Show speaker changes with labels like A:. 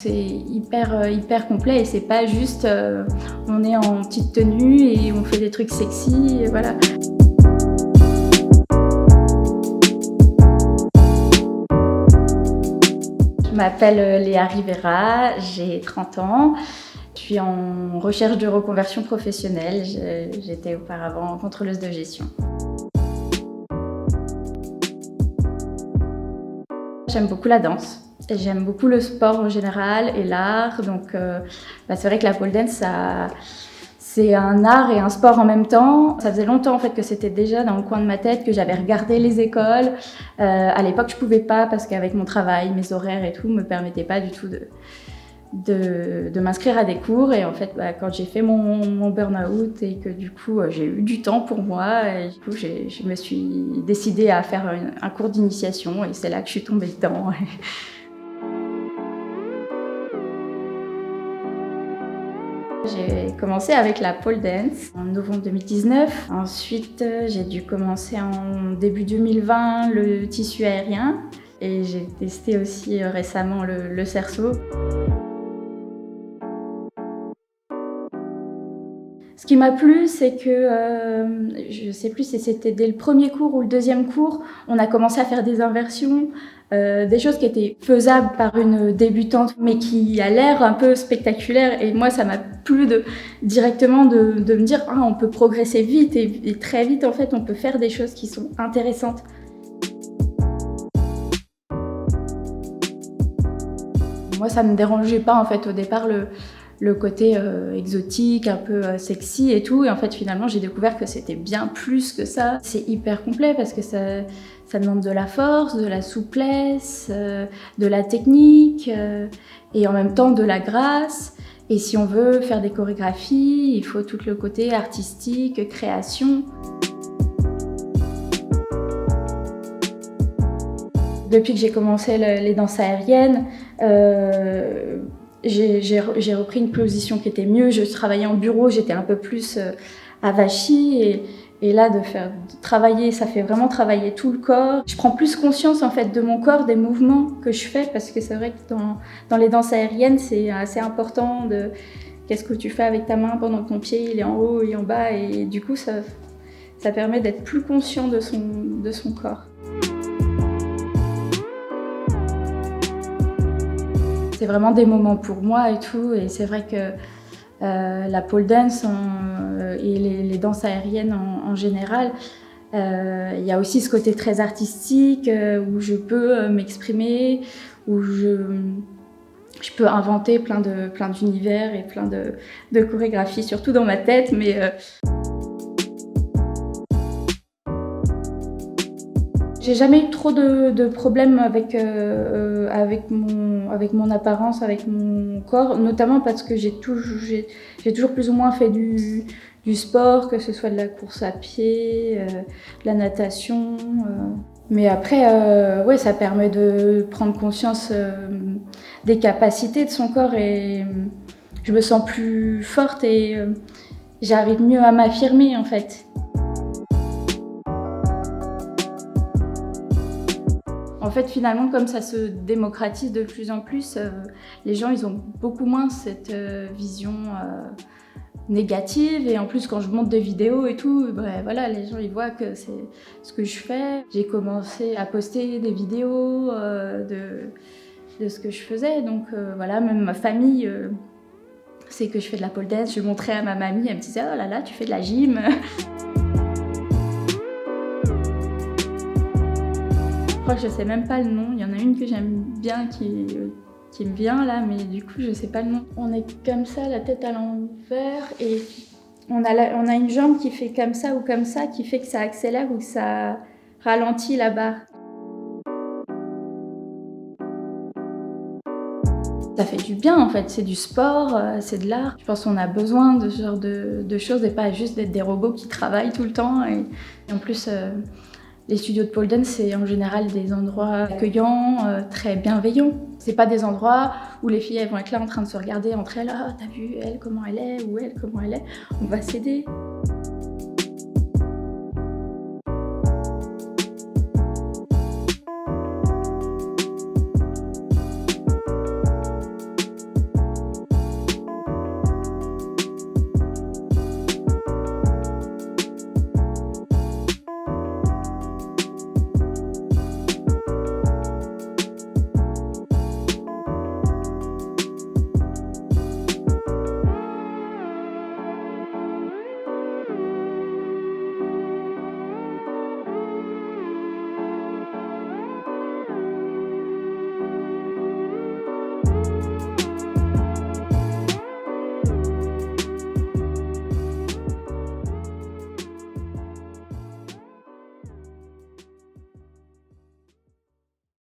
A: C'est hyper complet et c'est pas juste on est en petite tenue et on fait des trucs sexy et voilà. Je m'appelle Léa Rivera, j'ai 30 ans. Je suis en recherche de reconversion professionnelle. J'étais auparavant contrôleuse de gestion. J'aime beaucoup la danse. J'aime beaucoup le sport en général et l'art, donc c'est vrai que la pole dance, c'est un art et un sport en même temps. Ça faisait longtemps en fait que c'était déjà dans le coin de ma tête, que j'avais regardé les écoles. À l'époque, je pouvais pas parce qu'avec mon travail, mes horaires et tout me permettaient pas du tout de m'inscrire à des cours. Et en fait, quand j'ai fait mon burn-out et que du coup j'ai eu du temps pour moi, et du coup je me suis décidée à faire un cours d'initiation et c'est là que je suis tombée dedans. J'ai commencé avec la pole dance en novembre 2019. Ensuite, j'ai dû commencer en début 2020 le tissu aérien. Et j'ai testé aussi récemment le cerceau. Ce qui m'a plu, c'est que, je ne sais plus si c'était dès le premier cours ou le deuxième cours, on a commencé à faire des inversions, des choses qui étaient faisables par une débutante, mais qui a l'air un peu spectaculaire. Et moi, ça m'a plu directement de me dire « Ah, on peut progresser vite et très vite, en fait, on peut faire des choses qui sont intéressantes. » Moi, ça ne me dérangeait pas, en fait, au départ, le côté exotique, un peu sexy et tout. Et en fait, finalement, j'ai découvert que c'était bien plus que ça. C'est hyper complet parce que ça demande de la force, de la souplesse, de la technique et en même temps de la grâce. Et si on veut faire des chorégraphies, il faut tout le côté artistique, création. Depuis que j'ai commencé les danses aériennes, j'ai repris une position qui était mieux. Je travaillais en bureau, j'étais un peu plus avachie et là de travailler, ça fait vraiment travailler tout le corps. Je prends plus conscience en fait de mon corps, des mouvements que je fais parce que c'est vrai que dans les danses aériennes, c'est assez important de qu'est-ce que tu fais avec ta main pendant que ton pied il est en haut et en bas et du coup ça permet d'être plus conscient de son corps. C'est vraiment des moments pour moi et tout, et c'est vrai que la pole dance et les danses aériennes en général, il y a aussi ce côté très artistique où je peux m'exprimer, où je peux inventer plein d'univers et plein de chorégraphies, surtout dans ma tête, mais j'ai jamais eu trop de problèmes avec mon apparence, avec mon corps, notamment parce que j'ai toujours plus ou moins fait du sport, que ce soit de la course à pied, de la natation. Mais après, ouais, ça permet de prendre conscience des capacités de son corps et je me sens plus forte et j'arrive mieux à m'affirmer en fait. En fait, finalement, comme ça se démocratise de plus en plus, les gens ils ont beaucoup moins cette vision négative. Et en plus, quand je monte des vidéos et tout, voilà, les gens ils voient que c'est ce que je fais. J'ai commencé à poster des vidéos de ce que je faisais. Donc voilà, même ma famille sait que je fais de la pole dance. Je montrais à ma mamie, elle me disait « Oh là là, tu fais de la gym !» Je crois que je sais même pas le nom. Il y en a une que j'aime bien qui me vient là, mais du coup je sais pas le nom. On est comme ça, la tête à l'envers et on a une jambe qui fait comme ça ou comme ça, qui fait que ça accélère ou que ça ralentit la barre. Ça fait du bien en fait, c'est du sport, c'est de l'art. Je pense qu'on a besoin de ce genre de choses et pas juste d'être des robots qui travaillent tout le temps. Et en plus, les studios de pole dance, c'est en général des endroits accueillants, très bienveillants. C'est pas des endroits où les filles elles vont être là en train de se regarder entre elles. « Ah, t'as vu elle comment elle est ?» ou « Elle comment elle est ?» On va s'aider.